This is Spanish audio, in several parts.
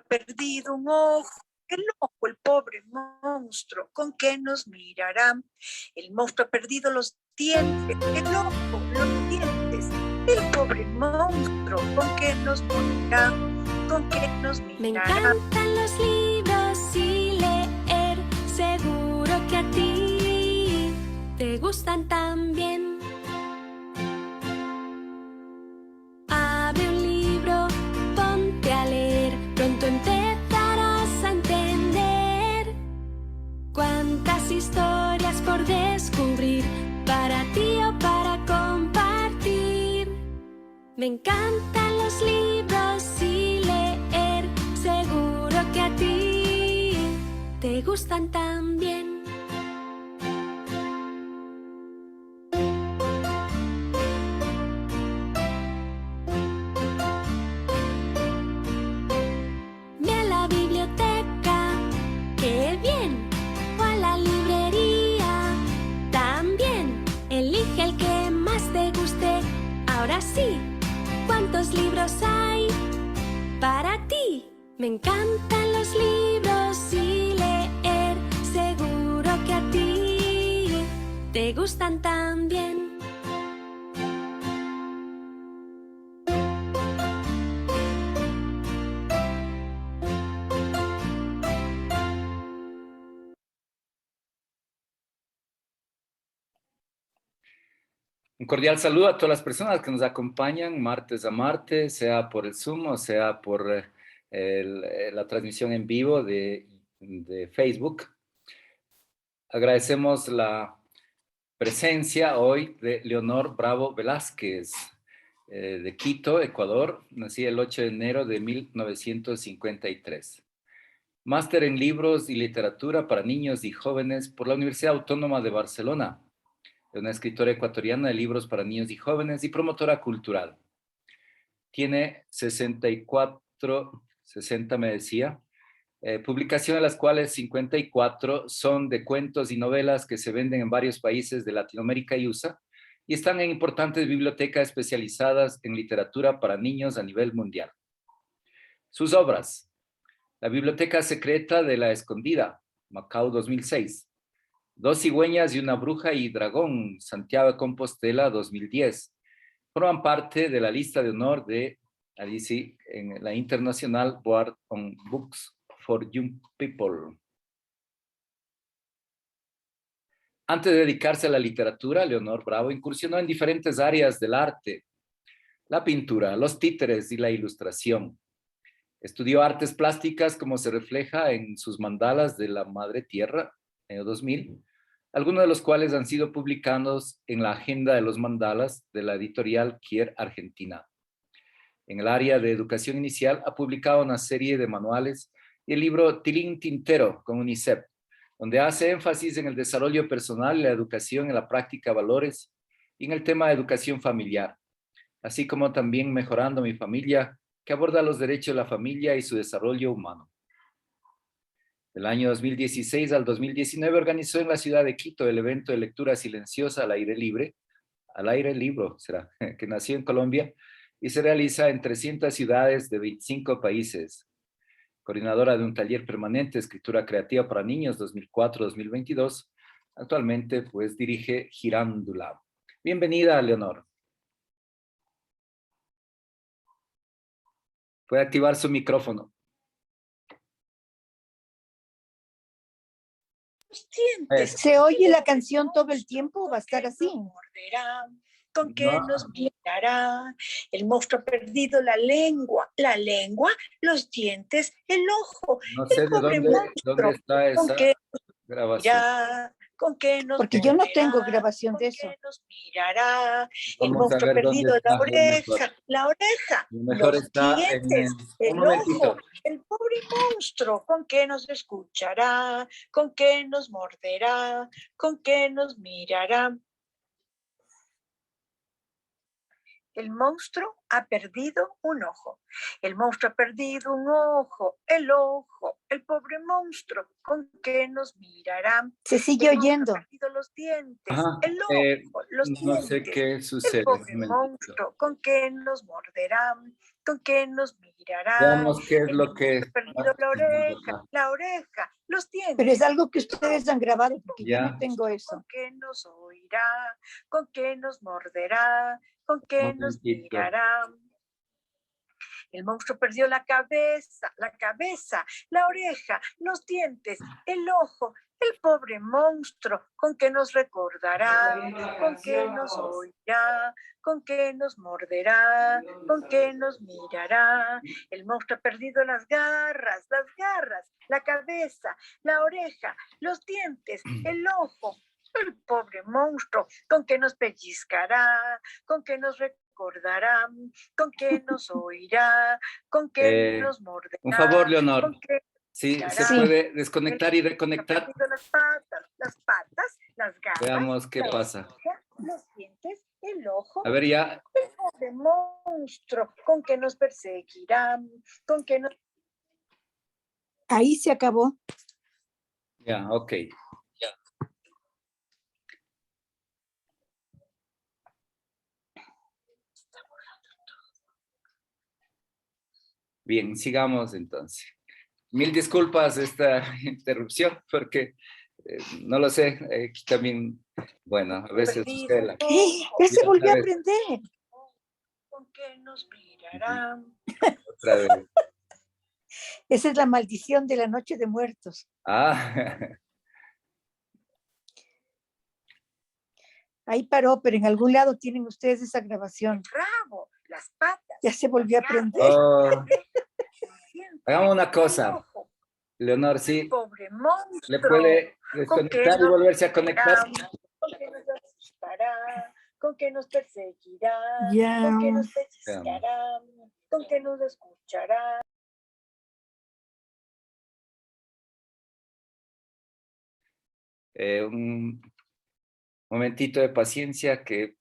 perdido un ojo. El ojo, el pobre monstruo, ¿con qué nos mirará? El monstruo ha perdido los dientes, el ojo, los dientes. El pobre monstruo, ¿con qué nos morirá? ¿Con qué nos Me mirará? encantan los libros y leer, seguro que a ti te gustan también. Abre un libro, ponte a leer, pronto empezarás a entender cuántas historias por descubrir, para ti o para compartir. Me encantan los libros y leer, seguro que a ti te gustan también. Ve a la biblioteca, ¡qué bien! O a la librería, también. Elige el que más te guste. Ahora sí, ¿cuántos libros hay para ti? Me encantan los libros y leer, seguro que a ti te gustan también. Un cordial saludo a todas las personas que nos acompañan martes a martes, sea por el Zoom o sea por la transmisión en vivo de Facebook. Agradecemos la presencia hoy de Leonor Bravo Velázquez, de Quito, Ecuador, nacida el 8 de enero de 1953. Máster en Libros y Literatura para Niños y Jóvenes por la Universidad Autónoma de Barcelona. Es una escritora ecuatoriana de libros para niños y jóvenes y promotora cultural. Tiene 60 me decía, publicaciones de las cuales 54 son de cuentos y novelas que se venden en varios países de Latinoamérica y USA y están en importantes bibliotecas especializadas en literatura para niños a nivel mundial. Sus obras: La Biblioteca Secreta de la Escondida, Macao 2006. Dos cigüeñas y una bruja y dragón, Santiago de Compostela 2010. Forman parte de la lista de honor de Alice en la International Board on Books for Young People. Antes de dedicarse a la literatura, Leonor Bravo incursionó en diferentes áreas del arte: la pintura, los títeres y la ilustración. Estudió artes plásticas, como se refleja en sus mandalas de la Madre Tierra, año 2000, algunos de los cuales han sido publicados en la Agenda de los Mandalas de la editorial Kier Argentina. En el área de educación inicial ha publicado una serie de manuales y el libro Tilín Tintero con UNICEF, donde hace énfasis en el desarrollo personal y la educación en la práctica de valores y en el tema de educación familiar, así como también Mejorando mi familia, que aborda los derechos de la familia y su desarrollo humano. Del año 2016 al 2019 organizó en la ciudad de Quito el evento de lectura silenciosa al aire libre, que nació en Colombia y se realiza en 300 ciudades de 25 países. Coordinadora de un taller permanente de escritura creativa para niños 2004-2022, actualmente pues dirige Girándula. Bienvenida, Leonor. Puede activar su micrófono. ¿Se oye la canción todo el tiempo o va a estar así? ¿Con qué nos mirará? El monstruo ha perdido la lengua, los dientes, el ojo. No sé el pobre dónde está esa ¿con qué grabación? ¿Con qué nos Porque yo no morderá? tengo grabación de eso. ¿Con qué nos mirará? El Vamos a monstruo ha ver perdido dónde está la oreja, mejor los está dientes, un el momentito. ojo. El pobre monstruo, ¿con qué nos escuchará? ¿Con qué nos morderá? ¿Con qué nos mirará? El monstruo ha perdido un ojo. El monstruo ha perdido un ojo. El pobre monstruo, ¿con qué nos mirará? Se sigue oyendo. Ha perdido los dientes. Ajá, El ojo, los no dientes. sé qué sucede. El pobre monstruo, ¿con qué nos morderá? ¿Con qué nos mirará? Veamos qué es El lo que... monstruo perdido la oreja, los dientes. Pero es algo que ustedes han grabado, porque yo Ya. no tengo eso. ¿Con qué nos oirá? ¿Con qué nos morderá? ¿Con qué nos Momentito. mirará? El monstruo perdió la cabeza, la oreja, los dientes, el ojo. El pobre monstruo, ¿con qué nos recordará? ¿Con qué nos oirá? ¿Con qué nos morderá? ¿Con qué nos mirará? El monstruo ha perdido las garras, la cabeza, la oreja, los dientes, el ojo. El pobre monstruo, ¿con qué nos pellizcará? ¿Con qué nos recordará? ¿Con qué nos oirá? ¿Con qué nos morderá? Un favor, Leonor. ¿Con qué Sí, se puede desconectar y reconectar. las patas, las garras. Veamos qué pasa. Los dientes, el ojo. A ver, ya. El pobre monstruo, ¿con qué nos perseguirá? ¿Con qué nos... Ahí se acabó. Ya, ok. Bien, sigamos entonces. Mil disculpas esta interrupción porque no lo sé, aquí también, bueno, a veces sucede la... Ya se volvió a sabes. aprender. ¿Con qué nos mirará? Otra vez. Esa es la maldición de la Noche de Muertos. Ah, Ahí paró, pero en algún lado tienen ustedes esa grabación. El rabo, las patas. Ya se volvió a aprender. oh, los dientes, hagamos una el cosa, ojo. Leonor, sí, Pobre monstruo. le puede ¿Con qué desconectar y nos volverse a conectar. mirará? ¿Con qué nos asustará? ¿Con qué nos perseguirá? Ya. ¿Con qué nos pellizcará? ¿Con qué nos escuchará? Un momentito de paciencia que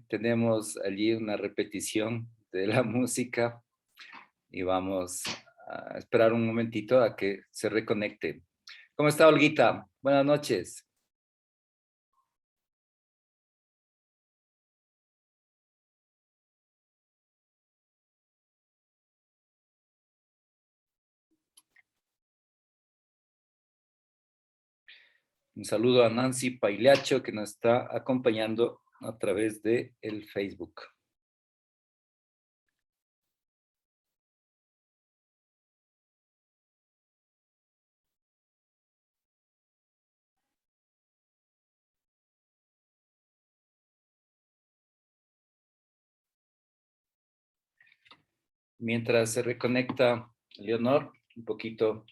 tenemos allí una repetición de la música y vamos a esperar un momentito a que se reconecte. ¿Cómo está, Olguita? Buenas noches. Un saludo a Nancy Paileacho que nos está acompañando a través de el Facebook. Mientras se reconecta Leonor, un poquito,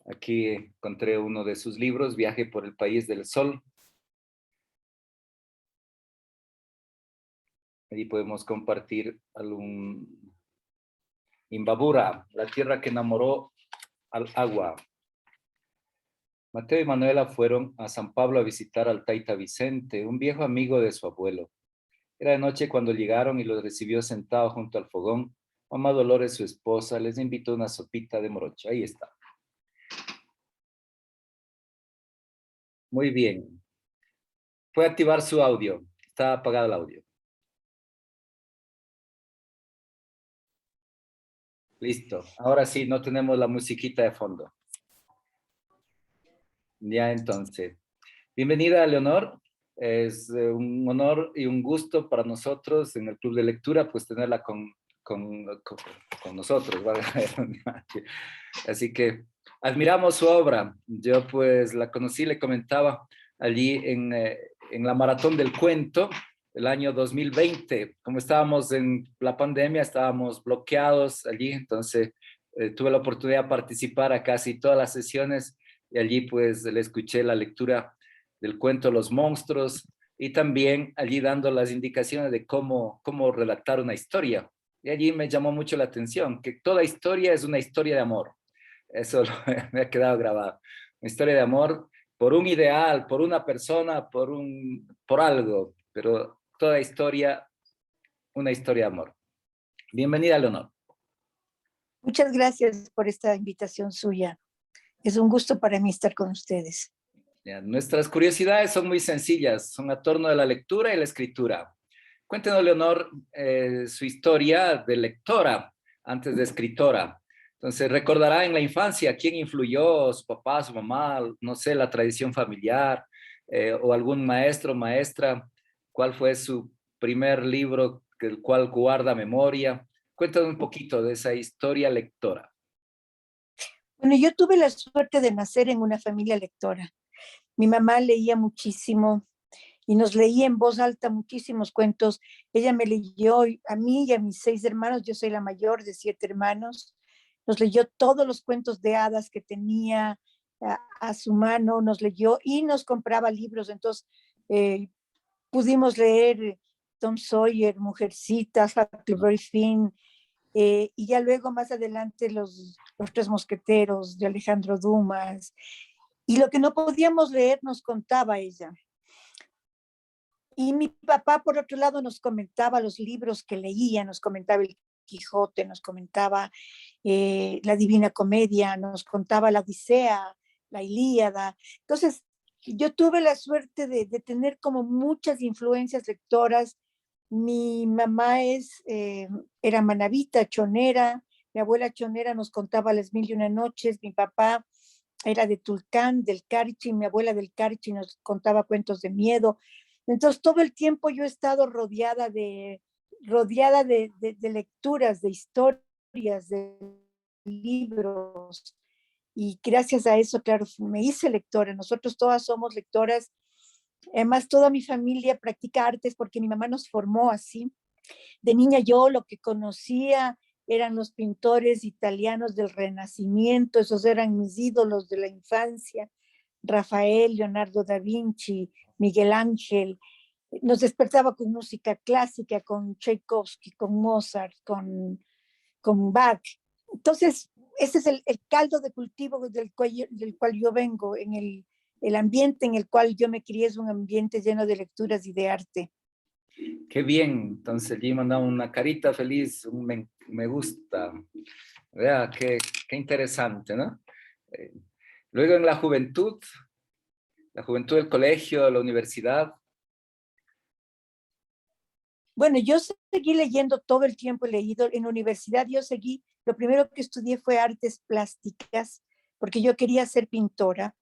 aquí encontré uno de sus libros, Viaje por el País del Sol. Ahí podemos compartir algún Imbabura, la tierra que enamoró al agua. Mateo y Manuela fueron a San Pablo a visitar al Taita Vicente, un viejo amigo de su abuelo. Era de noche cuando llegaron y los recibió sentado junto al fogón. Mamá Dolores, su esposa, les invitó una sopita de morocho. Ahí está. Muy bien. Puede activar su audio. Está apagado el audio. Listo. Ahora sí, no tenemos la musiquita de fondo. Ya entonces. Bienvenida, Leonor. Es un honor y un gusto para nosotros en el Club de Lectura, pues tenerla con nosotros. Así que admiramos su obra. Yo pues la conocí, le comentaba allí en la Maratón del Cuento, el año 2020. Como estábamos en la pandemia, estábamos bloqueados allí, entonces tuve la oportunidad de participar a casi todas las sesiones y allí pues le escuché la lectura del cuento Los Monstruos y también allí dando las indicaciones de cómo redactar una historia. Y allí me llamó mucho la atención, que toda historia es una historia de amor. Eso me ha quedado grabado. Una historia de amor por un ideal, por una persona, por algo, pero toda historia, una historia de amor. Bienvenida, Leonor. Muchas gracias por esta invitación suya. Es un gusto para mí estar con ustedes. Ya, nuestras curiosidades son muy sencillas, son a torno de la lectura y la escritura. Cuéntenos, Leonor, su historia de lectora. antes de escritora. Entonces, recordará en la infancia quién influyó, su papá, su mamá, no sé, la tradición familiar, o algún maestro, maestra, cuál fue su primer libro del cual guarda memoria. Cuéntame un poquito de esa historia lectora. Bueno, yo tuve la suerte de nacer en una familia lectora. Mi mamá leía muchísimo y nos leía en voz alta muchísimos cuentos. Ella me leyó a mí y a mis 6 hermanos, yo soy la mayor de 7 hermanos, nos leyó todos los cuentos de hadas que tenía a su mano, nos leyó y nos compraba libros. Entonces, eh, pudimos leer Tom Sawyer, Mujercitas, Huckleberry Finn, y ya luego más adelante los Tres Mosqueteros de Alejandro Dumas. Y lo que no podíamos leer nos contaba ella. Y mi papá, por otro lado, nos comentaba los libros que leía, nos comentaba el Quijote, nos comentaba la Divina Comedia, nos contaba la Odisea, la Ilíada. Entonces, yo tuve la suerte de tener como muchas influencias lectoras. Mi mamá era manabita, chonera, mi abuela chonera nos contaba las 1001 noches, mi papá era de Tulcán, del Carchi, mi abuela del Carchi nos contaba cuentos de miedo. Entonces, todo el tiempo yo he estado rodeada de lecturas, de historias, de libros. Y gracias a eso, claro, me hice lectora. Nosotros todas somos lectoras. Además, toda mi familia practica artes porque mi mamá nos formó así. De niña yo lo que conocía eran los pintores italianos del Renacimiento, esos eran mis ídolos de la infancia. Rafael, Leonardo da Vinci, Miguel Ángel. Nos despertaba con música clásica, con Tchaikovsky, con Mozart, con Bach. Entonces, ese es el caldo de cultivo del cual yo vengo, en el ambiente en el cual yo me crié es un ambiente lleno de lecturas y de arte. Qué bien, entonces allí mandamos una carita feliz, un me gusta. Vea, qué interesante, ¿no? Luego en la juventud del colegio, de la universidad. Bueno, yo seguí leyendo todo el tiempo, he leído. En la universidad yo seguí, lo primero que estudié fue artes plásticas, porque yo quería ser pintora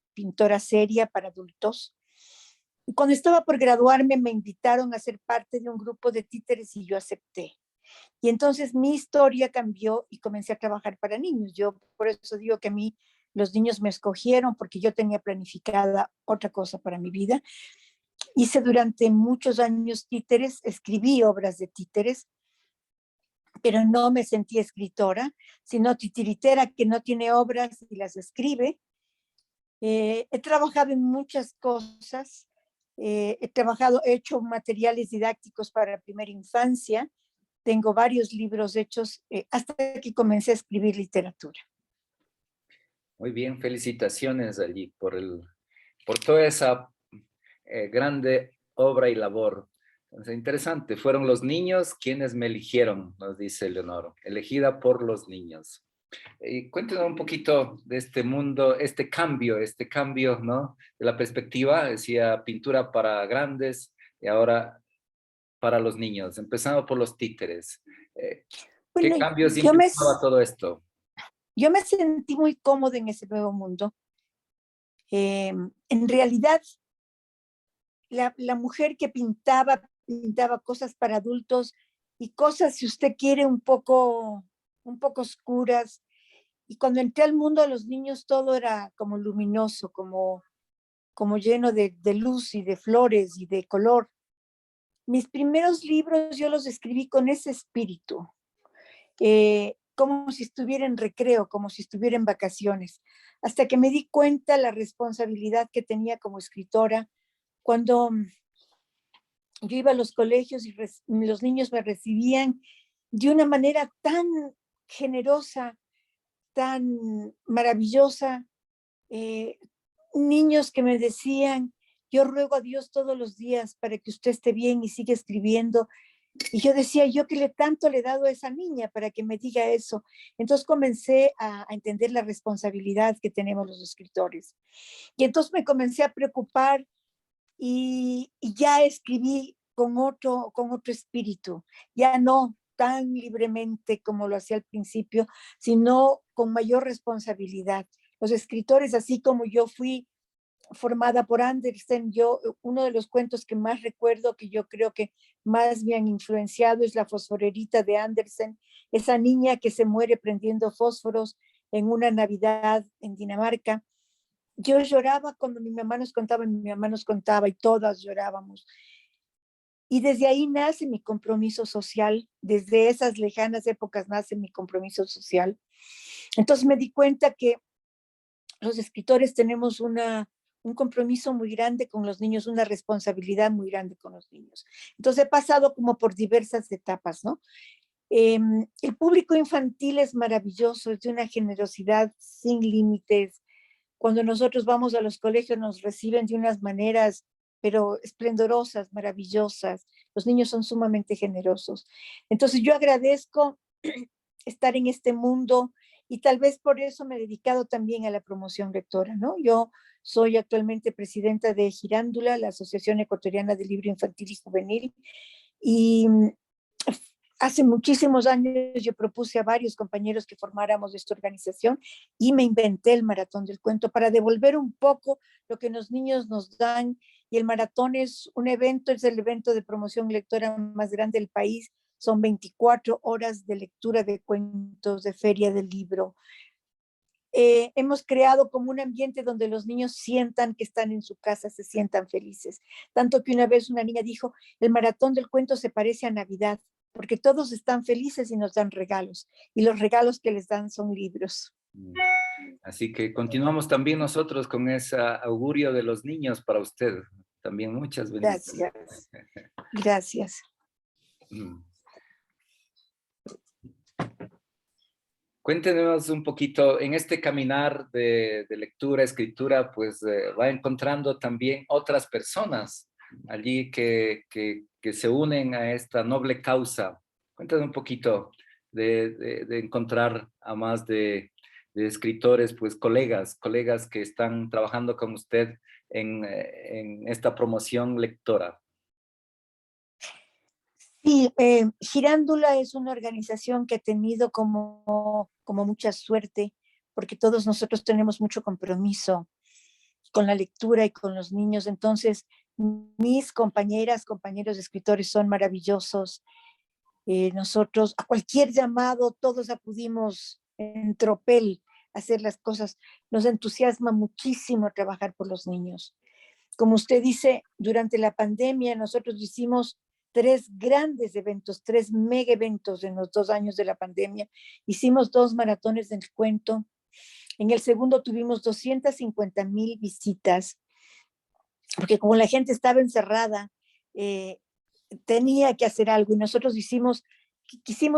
seria para adultos. Y cuando estaba por graduarme me invitaron a ser parte de un grupo de títeres y yo acepté. Y entonces mi historia cambió y comencé a trabajar para niños. Yo por eso digo que a mí los niños me escogieron porque yo tenía planificada otra cosa para mi vida. Hice durante muchos años títeres, escribí obras de títeres, pero no me sentí escritora, sino titiritera que no tiene obras y las escribe. He trabajado en muchas cosas, he hecho materiales didácticos para la primera infancia, tengo varios libros hechos hasta que comencé a escribir literatura. Muy bien, felicitaciones allí por toda esa grande obra y labor. Entonces, interesante, fueron los niños quienes me eligieron, nos dice Leonor, elegida por los niños. Cuéntanos un poquito de este mundo, este cambio, ¿no? De la perspectiva, decía pintura para grandes y ahora para los niños, empezando por los títeres. ¿Qué Bueno, cambios implicaba todo esto? yo me sentí muy cómoda en ese nuevo mundo. En realidad, la mujer que pintaba cosas para adultos y cosas, si usted quiere, un poco oscuras. Y cuando entré al mundo de los niños, todo era como luminoso, como lleno de luz y de flores y de color. Mis primeros libros yo los escribí con ese espíritu, como si estuviera en recreo, como si estuviera en vacaciones, hasta que me di cuenta la responsabilidad que tenía como escritora cuando yo iba a los colegios y los niños me recibían de una manera tan generosa, tan maravillosa. Niños que me decían, yo ruego a Dios todos los días para que usted esté bien y siga escribiendo. Y yo decía, yo que tanto le he dado a esa niña para que me diga eso. Entonces comencé a entender la responsabilidad que tenemos los escritores. Y entonces me comencé a preocupar y ya escribí con otro espíritu. Ya no tan libremente como lo hacía al principio, sino con mayor responsabilidad. Los escritores, así como yo fui formada por Andersen, uno de los cuentos que más recuerdo, que yo creo que más me han influenciado, es La fosforerita de Andersen, esa niña que se muere prendiendo fósforos en una Navidad en Dinamarca. Yo lloraba cuando mi mamá nos contaba y todas llorábamos. Y desde ahí nace mi compromiso social, desde esas lejanas épocas nace mi compromiso social. Entonces me di cuenta que los escritores tenemos un compromiso muy grande con los niños, una responsabilidad muy grande con los niños. Entonces he pasado como por diversas etapas, ¿no? El público infantil es maravilloso, es de una generosidad sin límites. Cuando nosotros vamos a los colegios nos reciben de unas maneras, pero esplendorosas, maravillosas. Los niños son sumamente generosos. Entonces yo agradezco estar en este mundo y tal vez por eso me he dedicado también a la promoción lectora, ¿no? Yo soy actualmente presidenta de Girándula, la Asociación Ecuatoriana de Libro Infantil y Juvenil, y hace muchísimos años yo propuse a varios compañeros que formáramos esta organización y me inventé el Maratón del Cuento para devolver un poco lo que los niños nos dan. Y el maratón es un evento, es el evento de promoción lectora más grande del país. Son 24 horas de lectura de cuentos, de feria del libro. Hemos creado como un ambiente donde los niños sientan que están en su casa, se sientan felices. Tanto que una vez una niña dijo, el maratón del cuento se parece a Navidad, porque todos están felices y nos dan regalos. Y los regalos que les dan son libros. Así que continuamos también nosotros con ese augurio de los niños para usted. También muchas bendiciones. Gracias. Gracias. Cuéntenos un poquito, en este caminar de lectura, escritura, pues va encontrando también otras personas allí que se unen a esta noble causa. Cuéntenos un poquito de encontrar a más de escritores, pues colegas que están trabajando con usted en esta promoción lectora. Sí, Girándula es una organización que ha tenido como mucha suerte, porque todos nosotros tenemos mucho compromiso con la lectura y con los niños. Entonces, mis compañeros escritores son maravillosos. Nosotros a cualquier llamado, todos acudimos en tropel a hacer las cosas. Nos entusiasma muchísimo trabajar por los niños. Como usted dice, durante la pandemia nosotros hicimos 3 grandes eventos, 3 mega eventos en los 2 años de la pandemia. Hicimos 2 maratones del cuento. En el segundo tuvimos 250,000 visitas, porque como la gente estaba encerrada, tenía que hacer algo y nosotros quisimos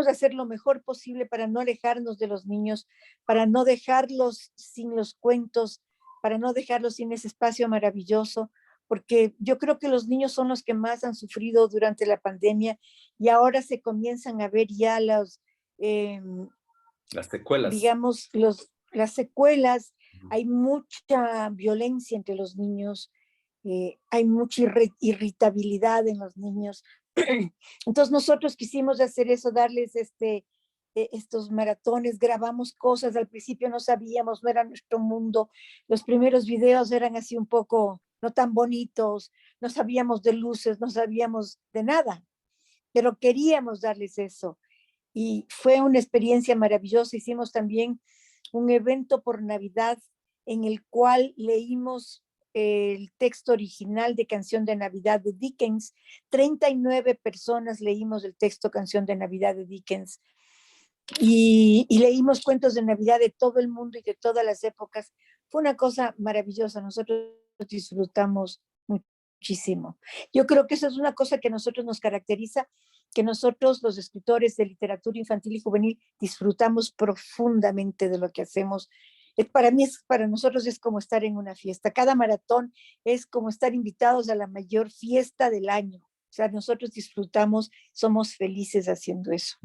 hacer lo mejor posible para no alejarnos de los niños, para no dejarlos sin los cuentos, para no dejarlos sin ese espacio maravilloso, porque yo creo que los niños son los que más han sufrido durante la pandemia y ahora se comienzan a ver ya las secuelas. Digamos, las secuelas. Hay mucha violencia entre los niños, hay mucha irritabilidad en los niños. Entonces nosotros quisimos hacer eso, darles estos maratones, grabamos cosas, al principio no sabíamos, no era nuestro mundo, los primeros videos eran así un poco no tan bonitos, no sabíamos de luces, no sabíamos de nada, pero queríamos darles eso. Y fue una experiencia maravillosa. Hicimos también un evento por Navidad en el cual leímos el texto original de Canción de Navidad de Dickens. 39 personas leímos el texto Canción de Navidad de Dickens y leímos cuentos de Navidad de todo el mundo y de todas las épocas. Fue una cosa maravillosa, nosotros disfrutamos muchísimo. Yo creo que eso es una cosa que a nosotros nos caracteriza, que nosotros los escritores de literatura infantil y juvenil disfrutamos profundamente de lo que hacemos. Para nosotros es como estar en una fiesta. Cada maratón es como estar invitados a la mayor fiesta del año. O sea, nosotros disfrutamos, somos felices haciendo eso.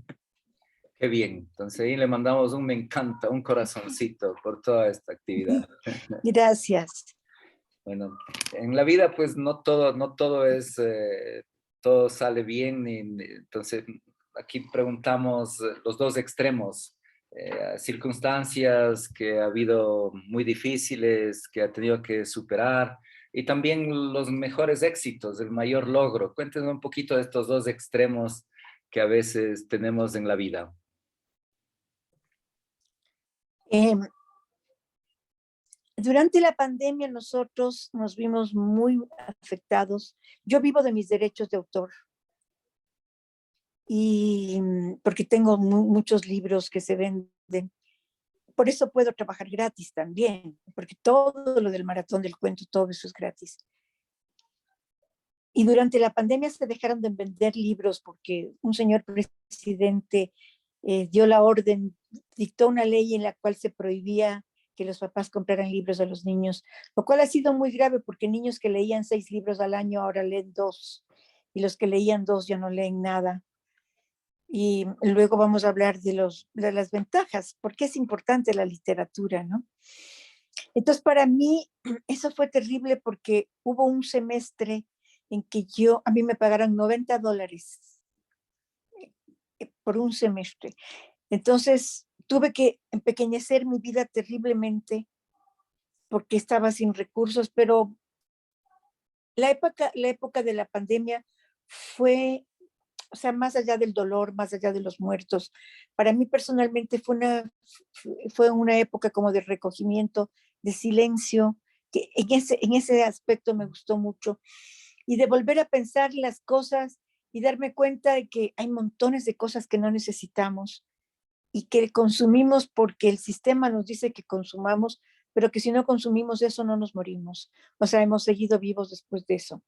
Qué bien. Entonces ahí le mandamos un me encanta, un corazoncito por toda esta actividad. Gracias. Bueno, en la vida pues no todo es, todo sale bien, entonces aquí preguntamos los dos extremos, circunstancias que ha habido muy difíciles, que ha tenido que superar, y también los mejores éxitos, el mayor logro. Cuéntenos un poquito de estos dos extremos que a veces tenemos en la vida. Em, Durante la pandemia nosotros nos vimos muy afectados. Yo vivo de mis derechos de autor y porque tengo muchos libros que se venden. Por eso puedo trabajar gratis también, porque todo lo del maratón del cuento, todo eso es gratis. Y durante la pandemia se dejaron de vender libros porque un señor presidente dio la orden, dictó una ley en la cual se prohibía que los papás compraran libros a los niños, lo cual ha sido muy grave porque niños que leían 6 libros al año ahora leen 2 y los que leían 2 ya no leen nada. Y luego vamos a hablar de las ventajas, porque es importante la literatura, ¿no? Entonces, para mí, eso fue terrible porque hubo un semestre en que a mí me pagaron $90 por un semestre. Entonces, tuve que empequeñecer mi vida terriblemente porque estaba sin recursos, pero la época de la pandemia fue, o sea, más allá del dolor, más allá de los muertos, para mí personalmente fue una época como de recogimiento, de silencio, que en ese aspecto me gustó mucho, y de volver a pensar las cosas y darme cuenta de que hay montones de cosas que no necesitamos y que consumimos porque el sistema nos dice que consumamos, pero que si no consumimos eso no nos morimos. O sea, hemos seguido vivos después de eso.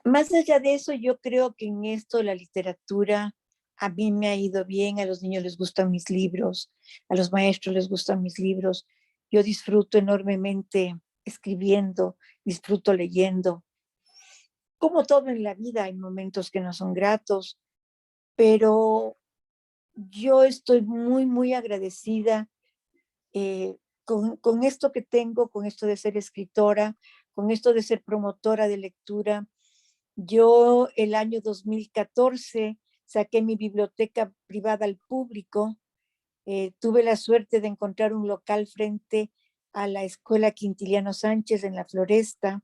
Más allá de eso, yo creo que en esto la literatura a mí me ha ido bien, a los niños les gustan mis libros, a los maestros les gustan mis libros. Yo disfruto enormemente escribiendo, disfruto leyendo. Como todo en la vida, hay momentos que no son gratos, pero yo estoy muy, muy agradecida con esto que tengo, con esto de ser escritora, con esto de ser promotora de lectura. Yo el año 2014 saqué mi biblioteca privada al público. Tuve la suerte de encontrar un local frente a la Escuela Quintiliano Sánchez en la Floresta.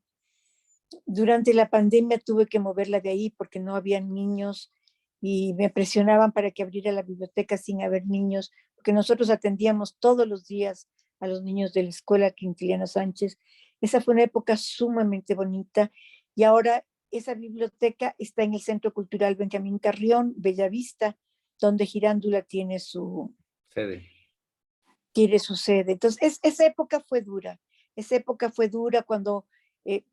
Durante la pandemia tuve que moverla de ahí porque no había niños y me presionaban para que abriera la biblioteca sin haber niños, porque nosotros atendíamos todos los días a los niños de la Escuela Quintiliano Sánchez. Esa fue una época sumamente bonita y ahora esa biblioteca está en el Centro Cultural Benjamín Carrión, Bellavista, donde Girándula tiene su sede. Entonces, esa época fue dura cuando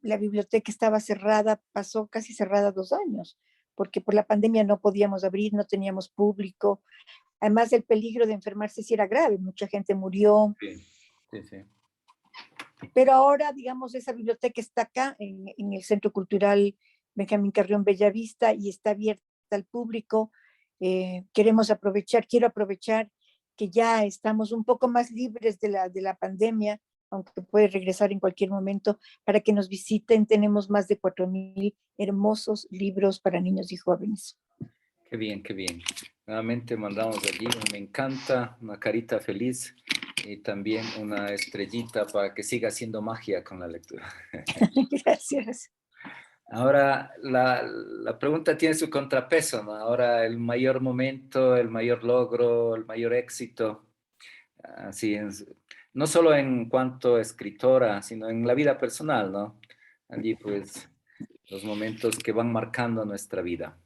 la biblioteca estaba cerrada, pasó casi cerrada 2 años, porque por la pandemia no podíamos abrir, no teníamos público. Además, el peligro de enfermarse sí era grave, mucha gente murió. Sí. Pero ahora, digamos, esa biblioteca está acá en el Centro Cultural Benjamín Carrión Bellavista y está abierta al público. Quiero aprovechar que ya estamos un poco más libres de la pandemia, aunque puede regresar en cualquier momento, para que nos visiten. Tenemos más de 4,000 hermosos libros para niños y jóvenes. Qué bien, qué bien. Nuevamente mandamos allí, me encanta, una carita feliz y también una estrellita para que siga haciendo magia con la lectura. Gracias. Ahora, la pregunta tiene su contrapeso, ¿no? Ahora, el mayor momento, el mayor logro, el mayor éxito, así es, no solo en cuanto a escritora, sino en la vida personal, ¿no? Allí, pues, los momentos que van marcando nuestra vida.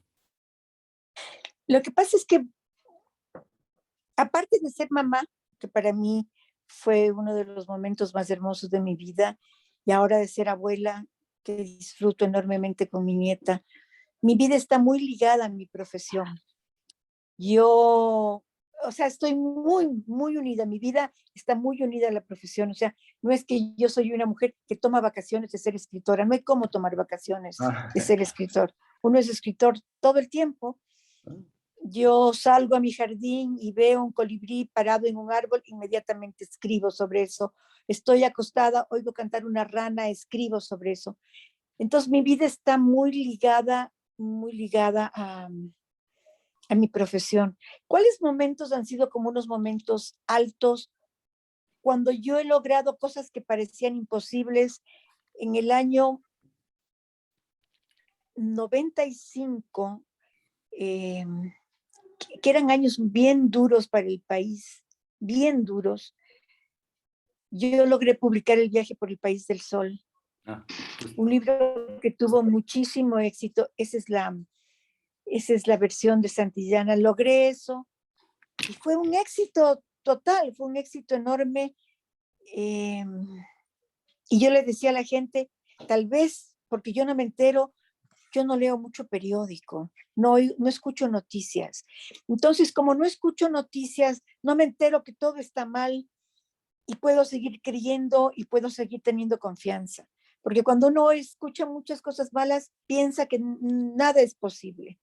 Lo que pasa es que, aparte de ser mamá, que para mí fue uno de los momentos más hermosos de mi vida, y ahora de ser abuela, que disfruto enormemente con mi nieta, mi vida está muy ligada a mi profesión. Yo, o sea, estoy muy, muy unida, mi vida está muy unida a la profesión. O sea, no es que yo soy una mujer que toma vacaciones de ser escritora, no hay cómo tomar vacaciones de ser escritor. Uno es escritor todo el tiempo. Yo salgo a mi jardín y veo un colibrí parado en un árbol, inmediatamente escribo sobre eso. Estoy acostada, oigo cantar una rana, escribo sobre eso. Entonces mi vida está muy ligada a mi profesión. ¿Cuáles momentos han sido como unos momentos altos cuando yo he logrado cosas que parecían imposibles? En el año 95, que eran años bien duros para el país, bien duros, yo logré publicar El viaje por el país del sol, un libro que tuvo muchísimo éxito. Esa es la versión de Santillana. Logré eso y fue un éxito total, fue un éxito enorme. Y yo le decía a la gente, tal vez, porque yo no me entero, yo no leo mucho periódico, no escucho noticias. Entonces, como no escucho noticias, no me entero que todo está mal y puedo seguir creyendo y puedo seguir teniendo confianza. Porque cuando uno escucha muchas cosas malas, piensa que nada es posible.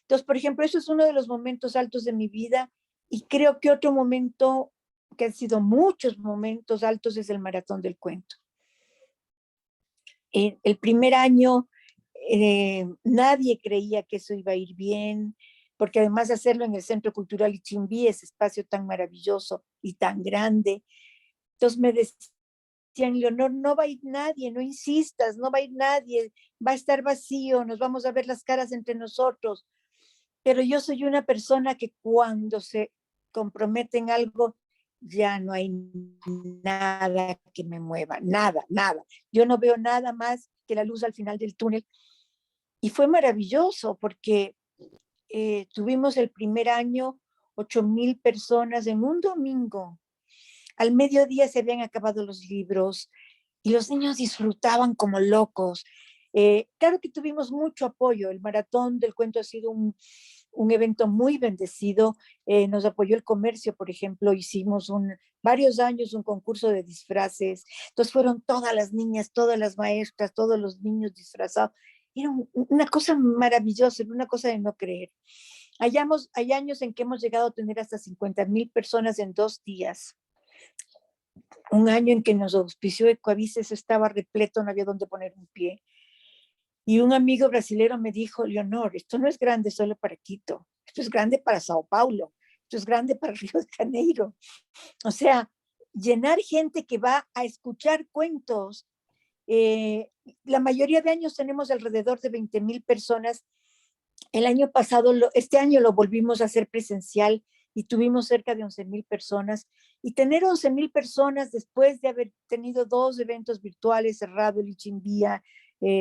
Entonces, por ejemplo, eso es uno de los momentos altos de mi vida, y creo que otro momento, que han sido muchos momentos altos, es el maratón del cuento. El primer año nadie creía que eso iba a ir bien, porque además de hacerlo en el Centro Cultural Ichimbí, ese espacio tan maravilloso y tan grande, entonces me decían, Leonor, no va a ir nadie, no insistas, no va a ir nadie, va a estar vacío, nos vamos a ver las caras entre nosotros. Pero yo soy una persona que cuando se compromete en algo, ya no hay nada que me mueva, nada, nada. Yo no veo nada más que la luz al final del túnel. Y fue maravilloso porque tuvimos el primer año 8,000 personas en un domingo. Al mediodía se habían acabado los libros y los niños disfrutaban como locos. Claro que tuvimos mucho apoyo. El Maratón del Cuento ha sido un evento muy bendecido. Nos apoyó el comercio, por ejemplo. Hicimos varios años un concurso de disfraces. Entonces fueron todas las niñas, todas las maestras, todos los niños disfrazados. Era una cosa maravillosa, una cosa de no creer. Hay años en que hemos llegado a tener hasta 50,000 personas en 2 días. Un año en que nos auspició Ecoavices, estaba repleto, no había dónde poner un pie. Y un amigo brasilero me dijo, Leonor, esto no es grande solo para Quito, esto es grande para Sao Paulo, esto es grande para Río de Janeiro. O sea, llenar gente que va a escuchar cuentos. La mayoría de años tenemos alrededor de 20,000 personas. El año pasado, este año lo volvimos a hacer presencial y tuvimos cerca de 11,000 personas. Y tener 11,000 personas después de haber tenido 2 eventos virtuales, cerrado el Ichimbía,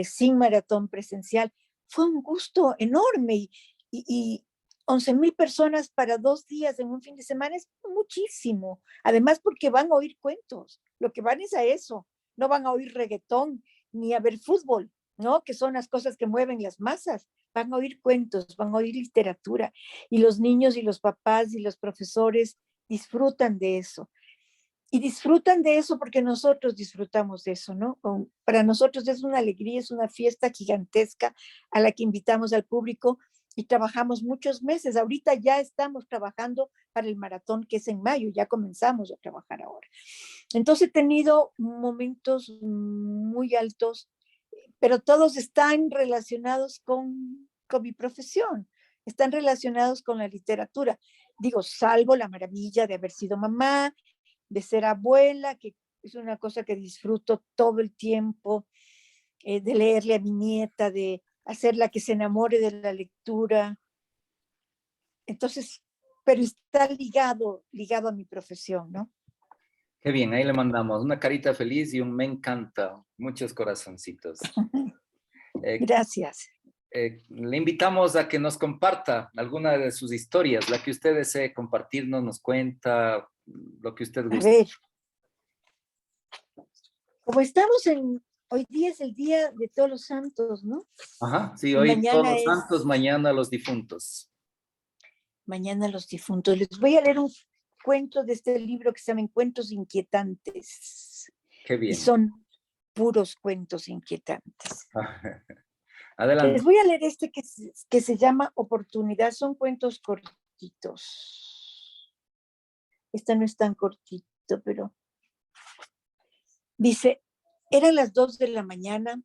sin maratón presencial, fue un gusto enorme. Y 11,000 personas para 2 días en un fin de semana es muchísimo. Además, porque van a oír cuentos, lo que van es a eso. No van a oír reggaetón ni a ver fútbol, ¿no? Que son las cosas que mueven las masas. Van a oír cuentos, van a oír literatura, y los niños y los papás y los profesores disfrutan de eso. Y disfrutan de eso porque nosotros disfrutamos de eso, ¿no? Para nosotros es una alegría, es una fiesta gigantesca a la que invitamos al público y trabajamos muchos meses. Ahorita ya estamos trabajando para el maratón, que es en mayo, ya comenzamos a trabajar ahora. Entonces he tenido momentos muy altos, pero todos están relacionados con mi profesión, están relacionados con la literatura. Digo, salvo la maravilla de haber sido mamá, de ser abuela, que es una cosa que disfruto todo el tiempo, de leerle a mi nieta, de hacerla que se enamore de la lectura. Entonces, pero está ligado a mi profesión, ¿no? Qué bien, ahí le mandamos una carita feliz y un me encanta, muchos corazoncitos. Gracias. Le invitamos a que nos comparta alguna de sus historias, la que usted desee compartirnos, nos cuenta lo que usted guste. A ver, como estamos hoy día es el día de Todos los Santos, ¿no? Ajá, sí, Y hoy todos los santos, mañana los difuntos. Mañana los difuntos. Les voy a leer un cuento de este libro que se llama Cuentos Inquietantes. Qué bien. Y son puros cuentos inquietantes. Adelante. Les voy a leer este que se llama Oportunidad. Son cuentos cortitos. Este no es tan cortito, pero dice, eran las 2 de la mañana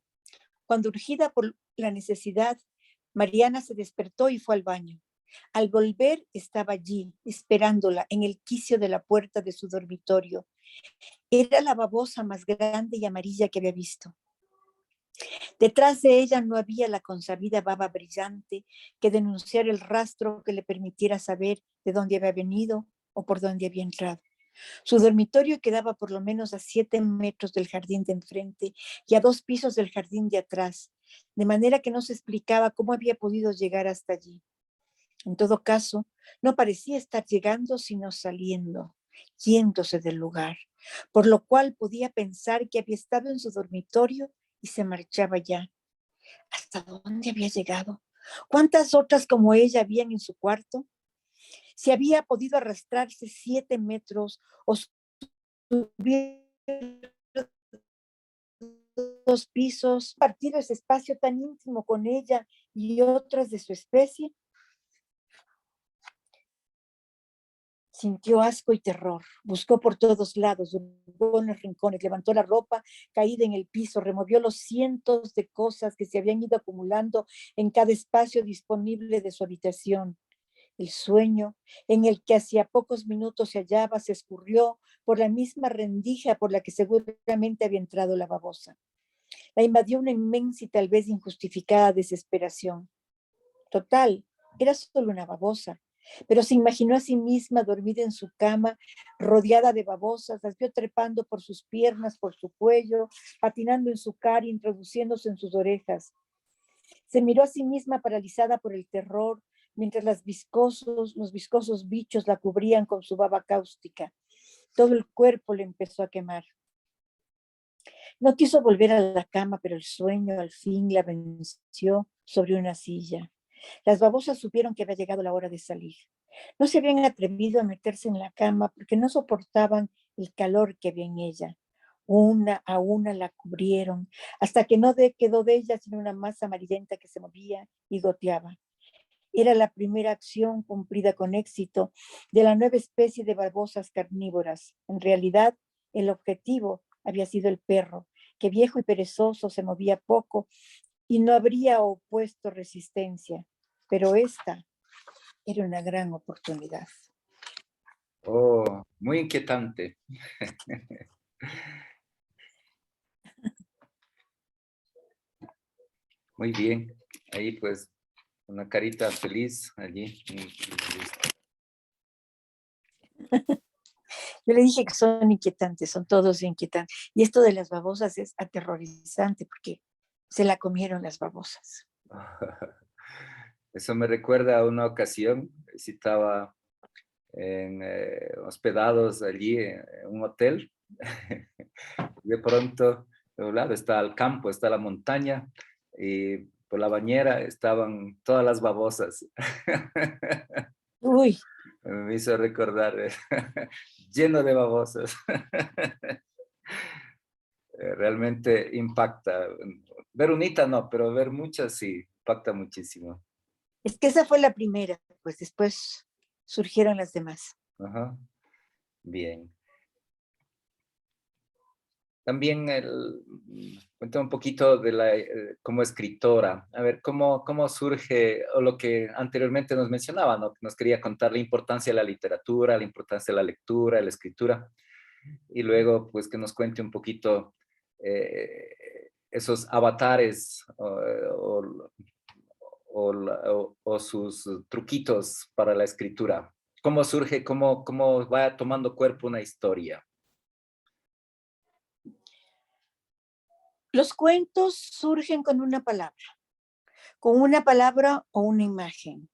cuando, urgida por la necesidad, Mariana se despertó y fue al baño. Al volver estaba allí, esperándola en el quicio de la puerta de su dormitorio. Era la babosa más grande y amarilla que había visto. Detrás de ella no había la consabida baba brillante que denunciara el rastro que le permitiera saber de dónde había venido o por dónde había entrado. Su dormitorio quedaba por lo menos a 7 metros del jardín de enfrente y a 2 pisos del jardín de atrás, de manera que no se explicaba cómo había podido llegar hasta allí. En todo caso, no parecía estar llegando, sino saliendo, yéndose del lugar, por lo cual podía pensar que había estado en su dormitorio y se marchaba ya. ¿Hasta dónde había llegado? ¿Cuántas otras como ella habían en su cuarto? Si había podido arrastrarse 7 metros o subir 2 pisos, partir ese espacio tan íntimo con ella y otras de su especie. Sintió asco y terror, buscó por todos lados, buscó en los rincones, levantó la ropa caída en el piso, removió los cientos de cosas que se habían ido acumulando en cada espacio disponible de su habitación. El sueño en el que hacía pocos minutos se hallaba se escurrió por la misma rendija por la que seguramente había entrado la babosa. La invadió una inmensa y tal vez injustificada desesperación. Total, era solo una babosa, pero se imaginó a sí misma dormida en su cama, rodeada de babosas, las vio trepando por sus piernas, por su cuello, patinando en su cara, introduciéndose en sus orejas. Se miró a sí misma paralizada por el terror, mientras los viscosos bichos la cubrían con su baba cáustica. Todo el cuerpo le empezó a quemar. No quiso volver a la cama, pero el sueño al fin la venció sobre una silla. Las babosas supieron que había llegado la hora de salir. No se habían atrevido a meterse en la cama porque no soportaban el calor que había en ella. Una a una la cubrieron, hasta que no quedó de ella sino una masa amarillenta que se movía y goteaba. Era la primera acción cumplida con éxito de la nueva especie de babosas carnívoras. En realidad, el objetivo había sido el perro, que viejo y perezoso se movía poco y no habría opuesto resistencia. Pero esta era una gran oportunidad. Oh, muy inquietante. Muy bien. Ahí pues una carita feliz allí. Yo le dije que son inquietantes, son todos inquietantes. Y esto de las babosas es aterrorizante porque se la comieron las babosas. Eso me recuerda a una ocasión, estaba hospedados allí en un hotel. De pronto, de un lado está el campo, está la montaña, y por la bañera estaban todas las babosas. Uy, Me hizo recordar, lleno de babosas. Realmente impacta. Ver unita no, pero ver muchas sí, impacta muchísimo. es que esa fue la primera, pues después surgieron las demás. Ajá. Bien. También cuéntame un poquito de la, como escritora. A ver, ¿cómo surge, o lo que anteriormente nos mencionaba, ¿no? Nos quería contar la importancia de la literatura, la importancia de la lectura, de la escritura, y luego, pues, que nos cuente un poquito esos avatares o sus truquitos para la escritura. ¿Cómo surge, cómo va tomando cuerpo una historia? Los cuentos surgen con una palabra o una imagen.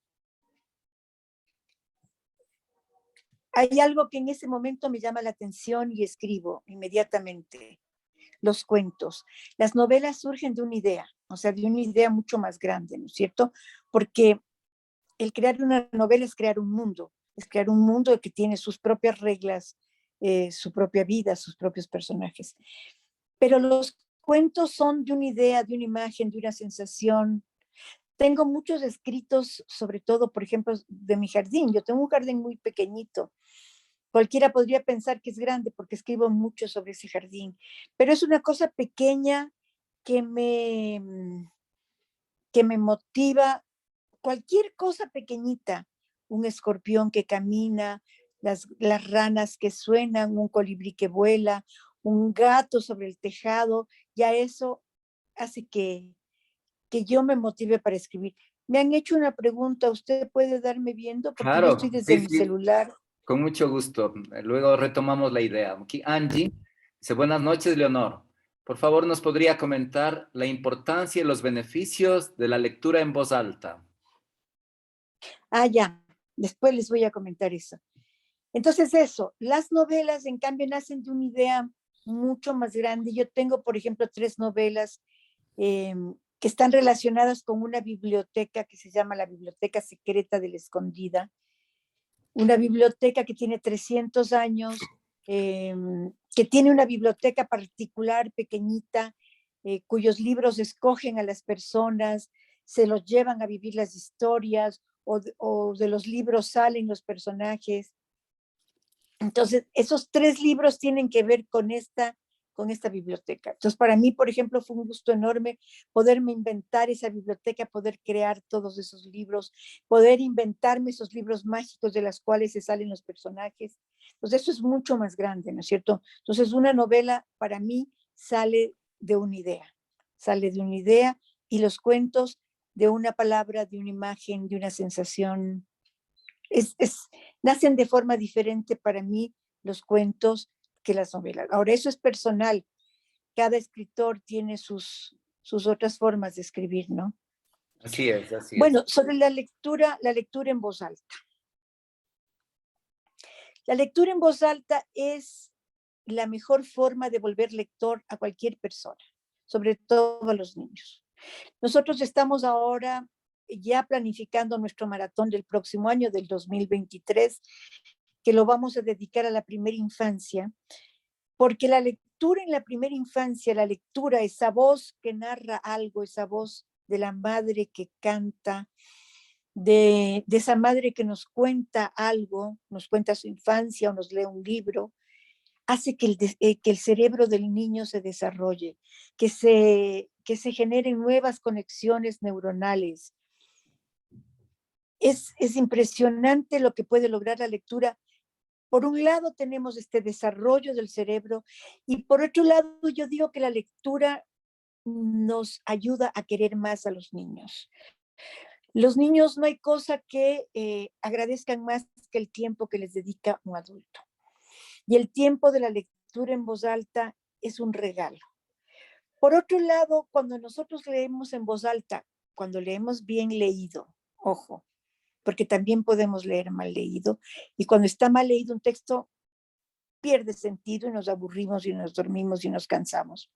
Hay algo que en ese momento me llama la atención y escribo inmediatamente. Los cuentos. Las novelas surgen de una idea, o sea, de una idea mucho más grande, ¿no es cierto? Porque el crear una novela es crear un mundo que tiene sus propias reglas, su propia vida, sus propios personajes. Pero los cuentos son de una idea, de una imagen, de una sensación. Tengo muchos escritos, sobre todo, por ejemplo, de mi jardín. Yo tengo un jardín muy pequeñito. Cualquiera podría pensar que es grande porque escribo mucho sobre ese jardín, pero es una cosa pequeña que me, que me motiva. Cualquier cosa pequeñita un escorpión que camina, las ranas que suenan, un colibrí que vuela, un gato sobre el tejado, ya eso hace que yo me motive para escribir. Me han hecho una pregunta, ¿usted puede darme viendo? Porque yo estoy Claro, desde sí, mi sí, celular. con mucho gusto. Luego retomamos la idea. Aquí Angie dice, buenas noches, Leonor. Por favor, ¿nos podría comentar la importancia y los beneficios de la lectura en voz alta? Ah, ya, después les voy a comentar eso. Entonces eso, las novelas en cambio nacen de una idea mucho más grande. Yo tengo, por ejemplo, 3 novelas que están relacionadas con una biblioteca que se llama la Biblioteca Secreta de la Escondida, una biblioteca que tiene 300 años, que tiene una biblioteca particular, pequeñita, cuyos libros escogen a las personas, se los llevan a vivir las historias, o de los libros salen los personajes. Entonces, esos 3 libros tienen que ver con esta biblioteca. Entonces, para mí, por ejemplo, fue un gusto enorme poderme inventar esa biblioteca, poder crear todos esos libros, poder inventarme esos libros mágicos de los cuales se salen los personajes. Entonces, eso es mucho más grande, ¿no es cierto? Entonces, una novela para mí sale de una idea, y los cuentos de una palabra, de una imagen, de una sensación. Nacen de forma diferente para mí los cuentos que las novelas. Ahora, eso es personal. Cada escritor tiene sus otras formas de escribir, ¿no? Así es, así es. Bueno, sobre la lectura en voz alta. La lectura en voz alta es la mejor forma de volver lector a cualquier persona, sobre todo a los niños. Nosotros estamos ahora ya planificando nuestro maratón del próximo año, del 2023, que lo vamos a dedicar a la primera infancia, porque la lectura en la primera infancia, la lectura, esa voz que narra algo, esa voz de la madre que canta, de esa madre que nos cuenta algo, nos cuenta su infancia o nos lee un libro, hace que el cerebro del niño se desarrolle, que se generen nuevas conexiones neuronales. Es impresionante lo que puede lograr la lectura. Por un lado tenemos este desarrollo del cerebro y por otro lado yo digo que la lectura nos ayuda a querer más a los niños. Los niños no hay cosa que agradezcan más que el tiempo que les dedica un adulto. Y el tiempo de la lectura en voz alta es un regalo. Por otro lado, cuando nosotros leemos en voz alta, cuando leemos bien leído, ojo, porque también podemos leer mal leído, y cuando está mal leído un texto, pierde sentido y nos aburrimos y nos dormimos y nos cansamos.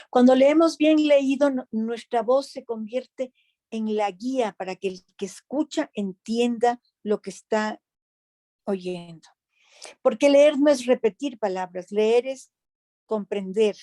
Cuando leemos bien leído, nuestra voz se convierte en la guía para que el que escucha entienda lo que está oyendo. Porque leer no es repetir palabras, leer es comprender,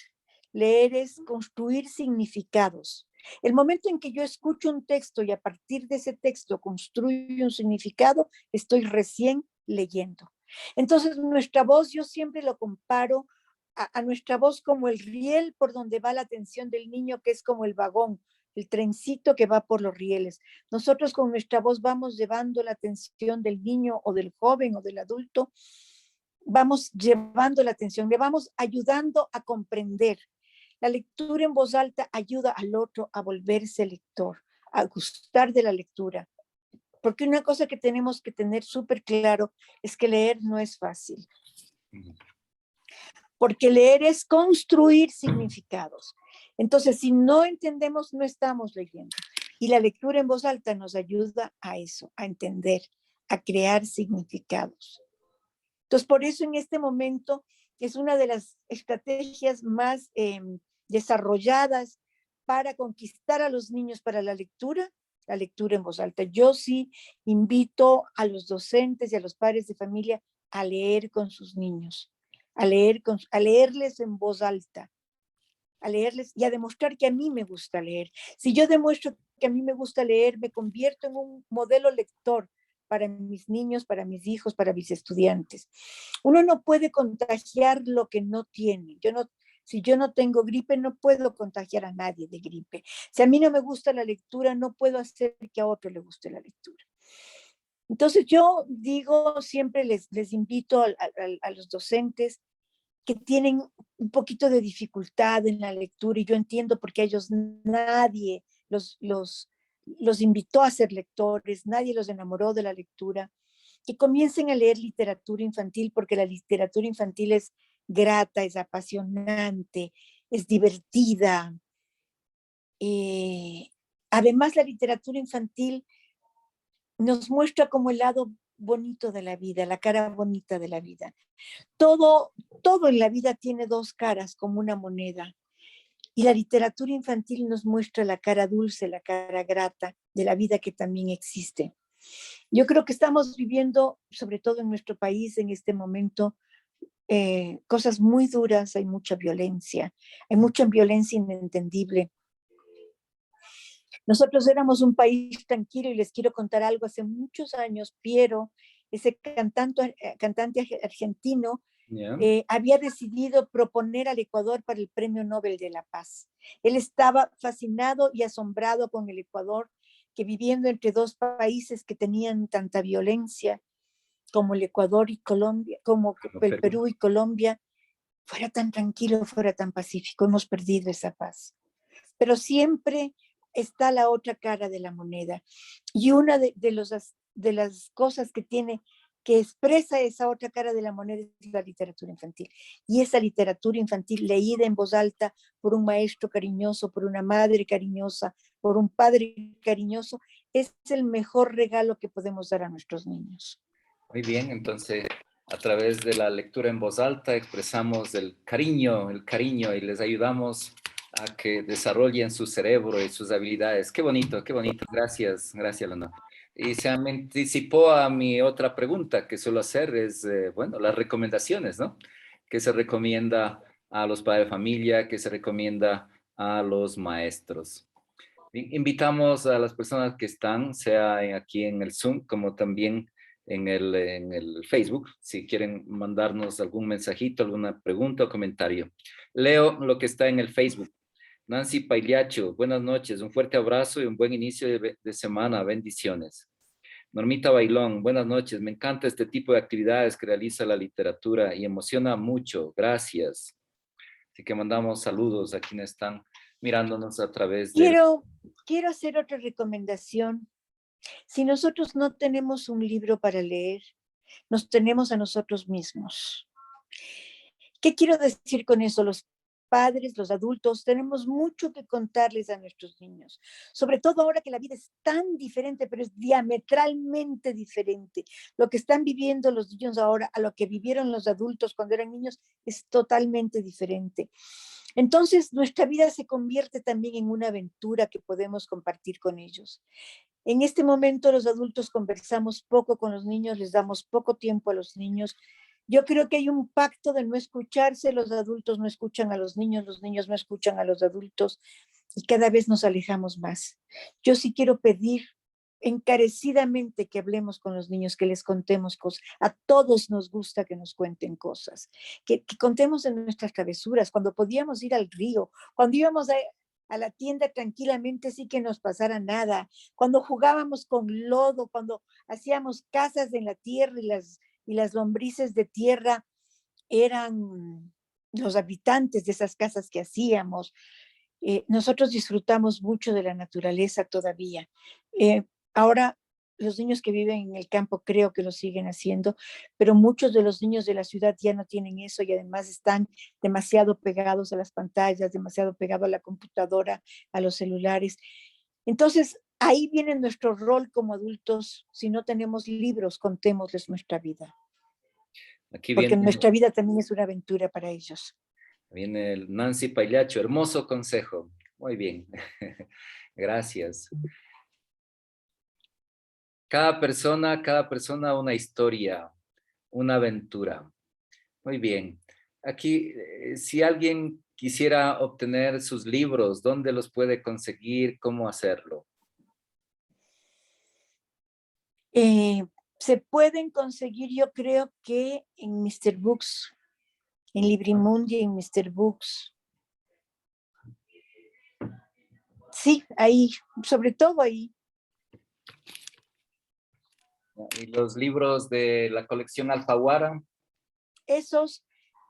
leer es construir significados. El momento en que yo escucho un texto y a partir de ese texto construyo un significado, estoy recién leyendo. Entonces, nuestra voz, yo siempre lo comparo a nuestra voz como el riel por donde va la atención del niño, que es como el vagón, el trencito que va por los rieles. Nosotros con nuestra voz vamos llevando la atención del niño o del joven o del adulto, vamos llevando la atención, le vamos ayudando a comprender. La lectura en voz alta ayuda al otro a volverse lector, a gustar de la lectura. Porque una cosa que tenemos que tener súper claro es que leer no es fácil. Porque leer es construir significados. Entonces, si no entendemos, no estamos leyendo. Y la lectura en voz alta nos ayuda a eso, a entender, a crear significados. Entonces, por eso en este momento es una de las estrategias más desarrolladas para conquistar a los niños para la lectura en voz alta. Yo sí invito a los docentes y a los padres de familia a leer con sus niños, a leerles en voz alta, a leerles y a demostrar que a mí me gusta leer. Si yo demuestro que a mí me gusta leer, me convierto en un modelo lector para mis niños, para mis hijos, para mis estudiantes. Uno no puede contagiar lo que no tiene. Si yo no tengo gripe, no puedo contagiar a nadie de gripe. Si a mí no me gusta la lectura, no puedo hacer que a otro le guste la lectura. Entonces yo digo, siempre les invito a los docentes que tienen un poquito de dificultad en la lectura, y yo entiendo porque ellos nadie los invitó a ser lectores, nadie los enamoró de la lectura, que comiencen a leer literatura infantil, porque la literatura infantil es grata, es apasionante, es divertida. Además, la literatura infantil nos muestra como el lado bonito de la vida, la cara bonita de la vida. Todo en la vida tiene dos caras como una moneda. Y la literatura infantil nos muestra la cara dulce, la cara grata de la vida que también existe. Yo creo que estamos viviendo, sobre todo en nuestro país en este momento, cosas muy duras, hay mucha violencia inentendible. Nosotros éramos un país tranquilo, y les quiero contar algo. Hace muchos años, Piero, ese cantante argentino, ¿Ya? había decidido proponer al Ecuador para el Premio Nobel de la Paz. Él estaba fascinado y asombrado con el Ecuador, que viviendo entre dos países que tenían tanta violencia como el Ecuador y Colombia, como el Perú y Colombia, fuera tan tranquilo, fuera tan pacífico. Hemos perdido esa paz. Pero siempre está la otra cara de la moneda. Y una de las cosas que expresa esa otra cara de la moneda es la literatura infantil. Y esa literatura infantil leída en voz alta por un maestro cariñoso, por una madre cariñosa, por un padre cariñoso, es el mejor regalo que podemos dar a nuestros niños. Muy bien, entonces a través de la lectura en voz alta expresamos el cariño, y les ayudamos a que desarrollen su cerebro y sus habilidades. Qué bonito, gracias, Leonor. Y se me anticipó a mi otra pregunta que suelo hacer, es, bueno, las recomendaciones, ¿no? ¿Qué se recomienda a los padres de familia? ¿Qué se recomienda a los maestros? Invitamos a las personas que están, sea aquí en el Zoom, como también en el Facebook, si quieren mandarnos algún mensajito, alguna pregunta o comentario. Leo lo que está en el Facebook. Nancy Pailiacho, buenas noches, un fuerte abrazo y un buen inicio de semana, bendiciones. Normita Bailón, buenas noches, me encanta este tipo de actividades que realiza la literatura y emociona mucho, gracias. Así que mandamos saludos a quienes están mirándonos a través del... Quiero hacer otra recomendación. Si nosotros no tenemos un libro para leer, nos tenemos a nosotros mismos. ¿Qué quiero decir con eso? Los padres, los adultos, tenemos mucho que contarles a nuestros niños, sobre todo ahora que la vida es tan diferente, pero es diametralmente diferente. Lo que están viviendo los niños ahora a lo que vivieron los adultos cuando eran niños es totalmente diferente. Entonces, nuestra vida se convierte también en una aventura que podemos compartir con ellos. En este momento los adultos conversamos poco con los niños, les damos poco tiempo a los niños. Yo creo que hay un pacto de no escucharse, los adultos no escuchan a los niños no escuchan a los adultos, y cada vez nos alejamos más. Yo sí quiero pedir encarecidamente que hablemos con los niños, que les contemos cosas. A todos nos gusta que nos cuenten cosas, que contemos de nuestras travesuras, cuando podíamos ir al río, cuando íbamos a la tienda tranquilamente sin que nos pasara nada, cuando jugábamos con lodo, cuando hacíamos casas en la tierra y las lombrices de tierra eran los habitantes de esas casas que hacíamos. Nosotros disfrutamos mucho de la naturaleza todavía. Ahora los niños que viven en el campo creo que lo siguen haciendo, pero muchos de los niños de la ciudad ya no tienen eso, y además están demasiado pegados a las pantallas, demasiado pegados a la computadora, a los celulares. Entonces, ahí viene nuestro rol como adultos. Si no tenemos libros, contémosles nuestra vida. Aquí Porque viene, nuestra vida también es una aventura para ellos. viene el Nancy Pailiacho, hermoso consejo. Muy bien, gracias. Cada persona una historia, una aventura. Muy bien. Aquí, si alguien quisiera obtener sus libros, ¿dónde los puede conseguir? ¿Cómo hacerlo? Se pueden conseguir, yo creo que en Mr. Books, en Librimundi, en Mr. Books. Sí, ahí, sobre todo ahí. Y los libros de la colección Alfaguara. Esos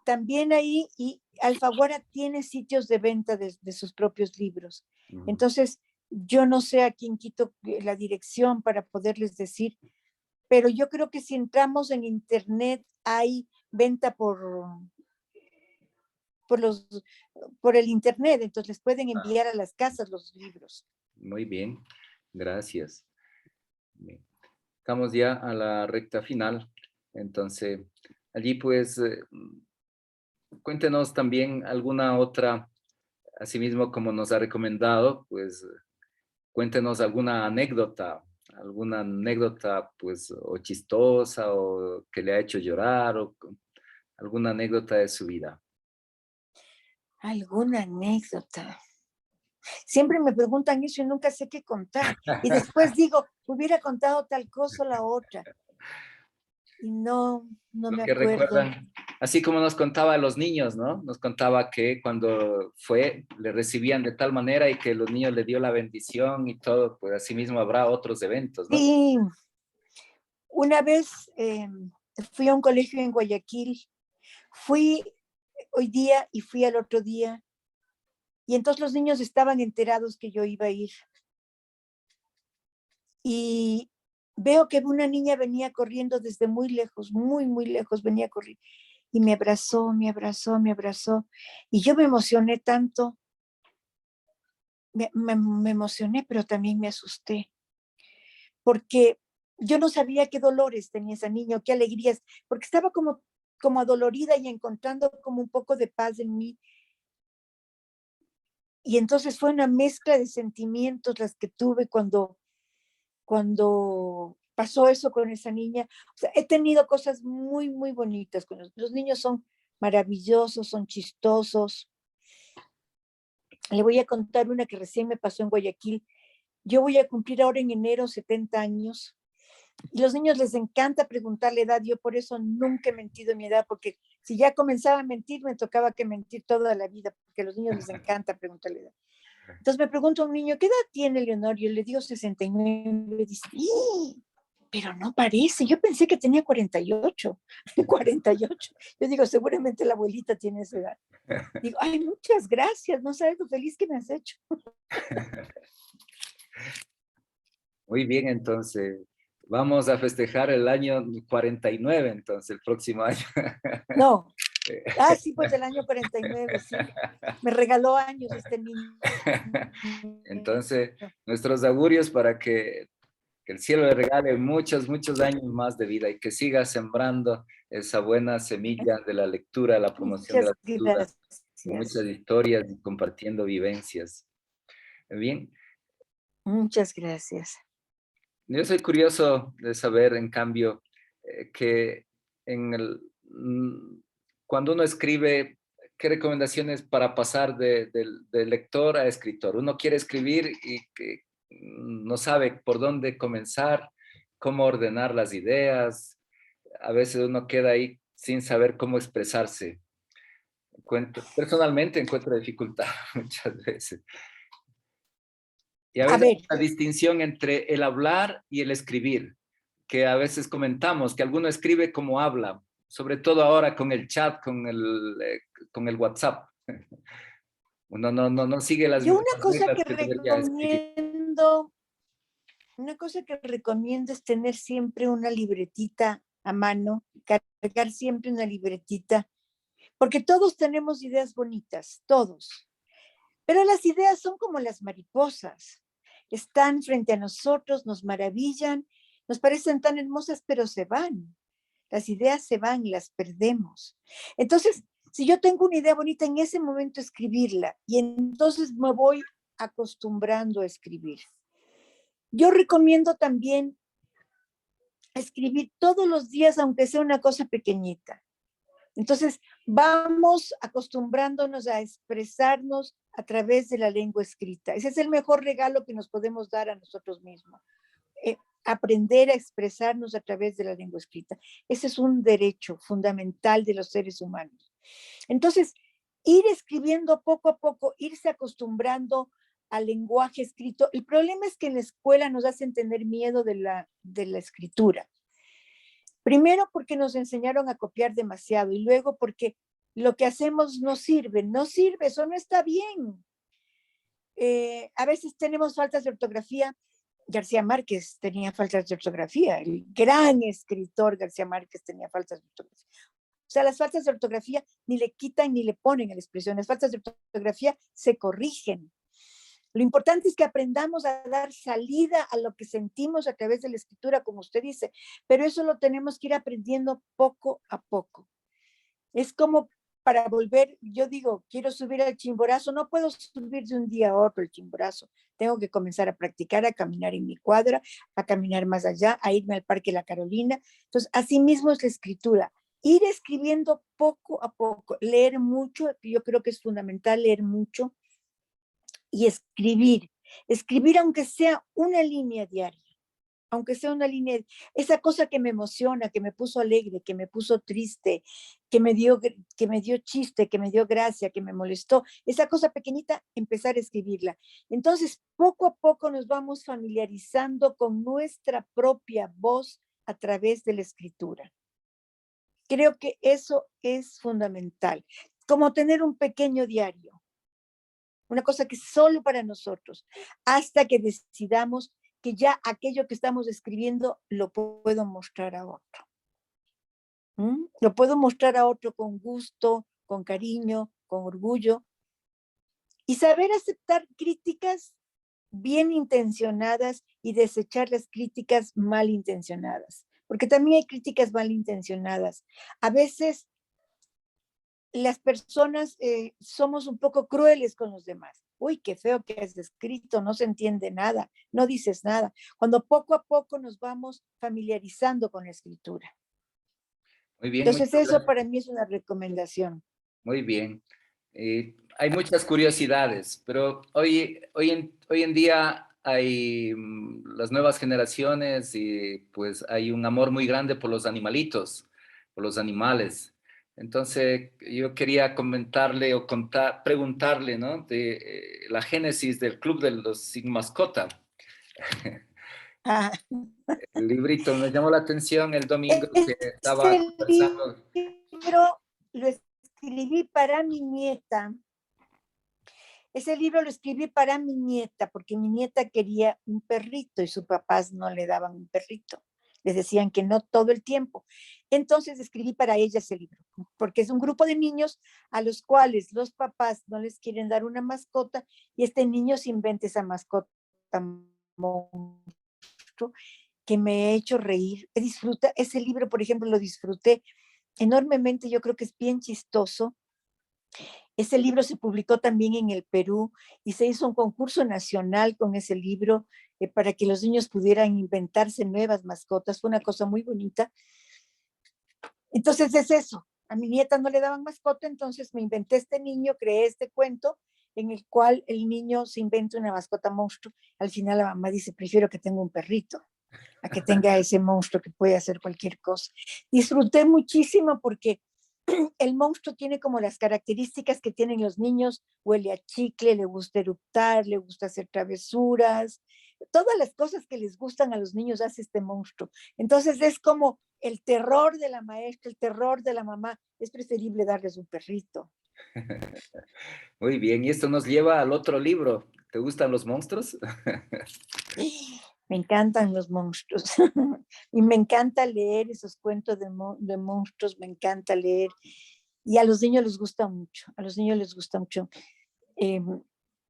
también ahí, y Alfaguara tiene sitios de venta de sus propios libros. Entonces, yo no sé a quién quito la dirección para poderles decir, pero yo creo que si entramos en internet hay venta por el internet, entonces les pueden enviar a las casas los libros. Muy bien, gracias. Bien. Estamos ya a la recta final, entonces allí pues cuéntenos también alguna otra, asimismo como nos ha recomendado, pues cuéntenos alguna anécdota pues o chistosa o que le ha hecho llorar o alguna anécdota de su vida. ¿Alguna anécdota? Siempre me preguntan eso y nunca sé qué contar. Y después digo, hubiera contado tal cosa o la otra. Y no me Que acuerdo. recuerdan, así como nos contaba a los niños, ¿no? Nos contaba que cuando le recibían de tal manera y que los niños le dio la bendición y todo, pues así mismo habrá otros eventos, ¿no? Sí, una vez fui a un colegio en Guayaquil, fui hoy día y fui al otro día, y entonces los niños estaban enterados que yo iba a ir. Y veo que una niña venía corriendo desde muy lejos, muy lejos venía corriendo. Y me abrazó. Y yo me emocioné tanto. Me emocioné, pero también me asusté. Porque yo no sabía qué dolores tenía esa niña, qué alegrías, porque estaba como adolorida y encontrando como un poco de paz en mí. Y entonces fue una mezcla de sentimientos las que tuve cuando pasó eso con esa niña. O sea, he tenido cosas muy bonitas con los niños, son maravillosos, son chistosos. Le voy a contar una que recién me pasó en Guayaquil. Yo voy a cumplir ahora en enero 70 años y los niños les encanta preguntar la edad. Yo por eso nunca he mentido mi edad, porque si ya comenzaba a mentir, me tocaba que mentir toda la vida, porque a los niños les encanta preguntar la edad. Entonces me pregunta un niño, ¿qué edad tiene Leonor? Yo le digo 69. Dice, ¡ih! Pero no parece, yo pensé que tenía 48. 48. Yo digo, seguramente la abuelita tiene esa edad. Digo, ay, muchas gracias, no sabes lo feliz que me has hecho. Muy bien, entonces vamos a festejar el año 49, entonces el próximo año. No. Sí, pues el año 49, sí. Me regaló años este niño. Entonces, nuestros augurios para que el cielo le regale muchos años más de vida y que siga sembrando esa buena semilla de la lectura, la promoción de la Muchas lectura, con gracias. muchas historias y compartiendo vivencias. Bien. Muchas gracias. Yo soy curioso de saber, en cambio, que cuando uno escribe, ¿qué recomendaciones para pasar de lector a escritor? Uno quiere escribir y que no sabe por dónde comenzar, cómo ordenar las ideas. A veces uno queda ahí sin saber cómo expresarse. Personalmente encuentro dificultad muchas veces. Y a A veces ver, la distinción entre el hablar y el escribir, que a veces comentamos que alguno escribe como habla, sobre todo ahora con el chat, con el WhatsApp. Uno no sigue las yo mismas reglas que debería escribir. una cosa que recomiendo es tener siempre una libretita a mano, cargar siempre una libretita, porque todos tenemos ideas bonitas, todos. Pero las ideas son como las mariposas. Están frente a nosotros, nos maravillan, nos parecen tan hermosas, pero se van. Las ideas se van, las perdemos. Entonces, si yo tengo una idea bonita, en ese momento escribirla, y entonces me voy acostumbrando a escribir. Yo recomiendo también escribir todos los días, aunque sea una cosa pequeñita. Entonces, vamos acostumbrándonos a expresarnos a través de la lengua escrita. Ese es el mejor regalo que nos podemos dar a nosotros mismos. Aprender a expresarnos a través de la lengua escrita. Ese es un derecho fundamental de los seres humanos. Entonces, ir escribiendo poco a poco, irse acostumbrando al lenguaje escrito. El problema es que en la escuela nos hacen tener miedo de la escritura. Primero porque nos enseñaron a copiar demasiado y luego porque lo que hacemos no sirve, eso no está bien. A veces tenemos faltas de ortografía. García Márquez tenía faltas de ortografía, el gran escritor García Márquez tenía faltas de ortografía. O sea, las faltas de ortografía ni le quitan ni le ponen a la expresión, las faltas de ortografía se corrigen. Lo importante es que aprendamos a dar salida a lo que sentimos a través de la escritura, como usted dice, pero eso lo tenemos que ir aprendiendo poco a poco. Es como para volver, yo digo, quiero subir al Chimborazo, no puedo subir de un día a otro el Chimborazo, tengo que comenzar a practicar, a caminar en mi cuadra, a caminar más allá, a irme al Parque La Carolina. Entonces, así mismo es la escritura, ir escribiendo poco a poco, leer mucho, yo creo que es fundamental leer mucho, y escribir aunque sea una línea diaria, aunque sea una línea, esa cosa que me emociona, que me puso alegre, que me puso triste, que me dio chiste, que me dio gracia, que me molestó, esa cosa pequeñita, empezar a escribirla. Entonces, poco a poco nos vamos familiarizando con nuestra propia voz a través de la escritura. Creo que eso es fundamental, como tener un pequeño diario, una cosa que es solo para nosotros, hasta que decidamos que ya aquello que estamos escribiendo lo puedo mostrar a otro. Lo puedo mostrar a otro con gusto, con cariño, con orgullo. Y saber aceptar críticas bien intencionadas y desechar las críticas malintencionadas. Porque también hay críticas malintencionadas. A veces las personas somos un poco crueles con los demás. Uy, qué feo que has escrito, no se entiende nada, no dices nada. Cuando poco a poco nos vamos familiarizando con la escritura. Muy bien, Entonces muchas eso gracias. para mí es una recomendación. Muy bien. Hay muchas curiosidades, pero hoy en día hay las nuevas generaciones y pues hay un amor muy grande por los animalitos, por los animales. Entonces yo quería comentarle o preguntarle, ¿no? De la génesis del Club de los Sin Mascota. Ah, El librito me llamó la atención el domingo que estaba ese conversando. libro lo escribí para mi nieta. Ese libro lo escribí para mi nieta, porque mi nieta quería un perrito y sus papás no le daban un perrito. Les decían que no todo el tiempo. Entonces escribí para ella ese libro, porque es un grupo de niños a los cuales los papás no les quieren dar una mascota y este niño se inventa esa mascota monstruo que me ha hecho reír. Ese libro, por ejemplo, lo disfruté enormemente. Yo creo que es bien chistoso. Ese libro se publicó también en el Perú y se hizo un concurso nacional con ese libro para que los niños pudieran inventarse nuevas mascotas. Fue una cosa muy bonita. Entonces es eso. A mi nieta no le daban mascota, entonces me inventé este niño, creé este cuento en el cual el niño se inventa una mascota monstruo. Al final la mamá dice, prefiero que tenga un perrito a que tenga ese monstruo que puede hacer cualquier cosa. Disfruté muchísimo porque el monstruo tiene como las características que tienen los niños, huele a chicle, le gusta eruptar, le gusta hacer travesuras, todas las cosas que les gustan a los niños hace este monstruo. Entonces es como el terror de la maestra, el terror de la mamá, es preferible darles un perrito. Muy bien, y esto nos lleva al otro libro. ¿Te gustan los monstruos? Me encantan los monstruos y me encanta leer esos cuentos de monstruos, me encanta leer y a los niños les gusta mucho, a los niños les gusta mucho.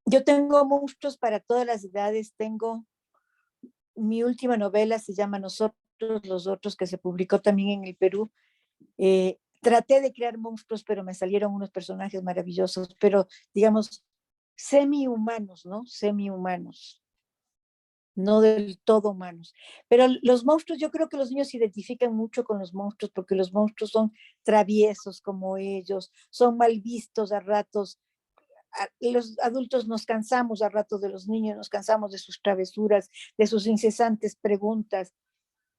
Yo tengo monstruos para todas las edades, mi última novela se llama Nosotros los Otros, que se publicó también en el Perú. Traté de crear monstruos, pero me salieron unos personajes maravillosos, pero digamos, semi-humanos, ¿no? Semi-humanos, no del todo humanos. Pero los monstruos, yo creo que los niños se identifican mucho con los monstruos porque los monstruos son traviesos como ellos, son mal vistos a ratos. Los adultos nos cansamos a ratos de los niños, nos cansamos de sus travesuras, de sus incesantes preguntas.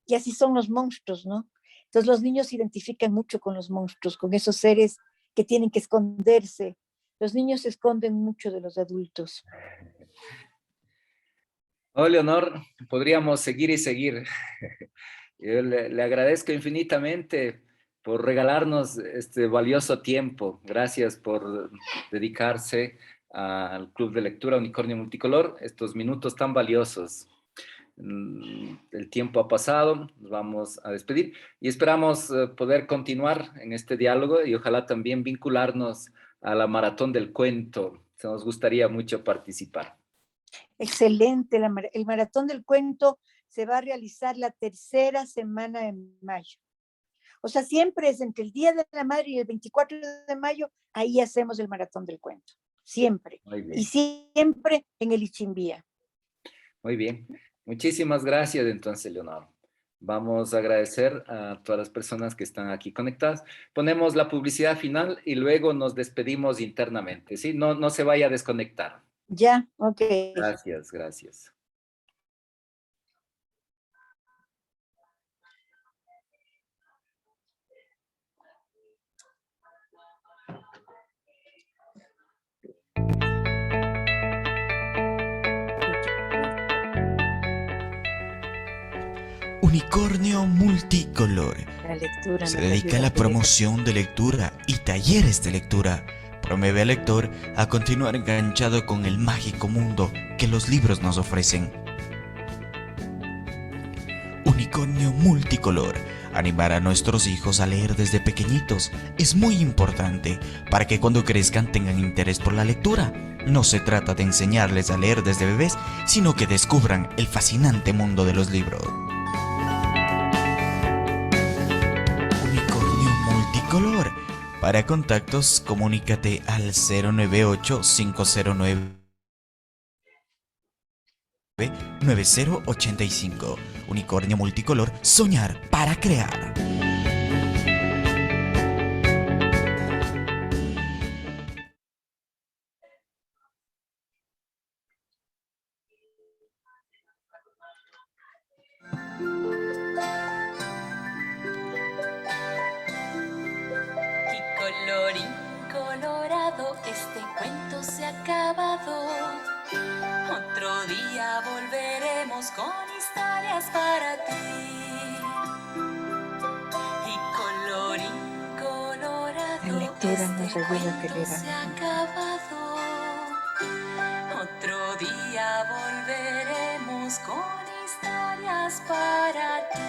Y así son los monstruos, ¿no? Entonces los niños se identifican mucho con los monstruos, con esos seres que tienen que esconderse. Los niños se esconden mucho de los adultos. Oh, Leonor, podríamos seguir y seguir. Yo le agradezco infinitamente por regalarnos este valioso tiempo. Gracias por dedicarse al Club de Lectura Unicornio Multicolor, estos minutos tan valiosos. El tiempo ha pasado, nos vamos a despedir y esperamos poder continuar en este diálogo y ojalá también vincularnos a la Maratón del Cuento. Nos gustaría mucho participar. Excelente, el Maratón del Cuento se va a realizar la tercera semana de mayo. O sea, siempre es entre el Día de la Madre y el 24 de mayo, ahí hacemos el Maratón del Cuento. Siempre. Y siempre en el Ichimbía. Muy bien. Muchísimas gracias entonces, Leonor. Vamos a agradecer a todas las personas que están aquí conectadas. Ponemos la publicidad final y luego nos despedimos internamente, ¿sí? No se vaya a desconectar. Ya, ok. Gracias, gracias. Unicornio Multicolor. La lectura Se dedica a la promoción de lectura y talleres de lectura. Promueve al lector a continuar enganchado con el mágico mundo que los libros nos ofrecen. Unicornio Multicolor. Animar a nuestros hijos a leer desde pequeñitos es muy importante para que cuando crezcan tengan interés por la lectura. No se trata de enseñarles a leer desde bebés, sino que descubran el fascinante mundo de los libros. Unicornio Multicolor. Para contactos, comunícate al 098-509-9085. Unicornio Multicolor, soñar para crear. Y colorín colorado, este cuento se ha acabado. Otro día volveremos con historias para ti. Y colorín colorado, La lectura nos este ayuda a querer cuento se ha acabado. Otro día volveremos con historias para ti.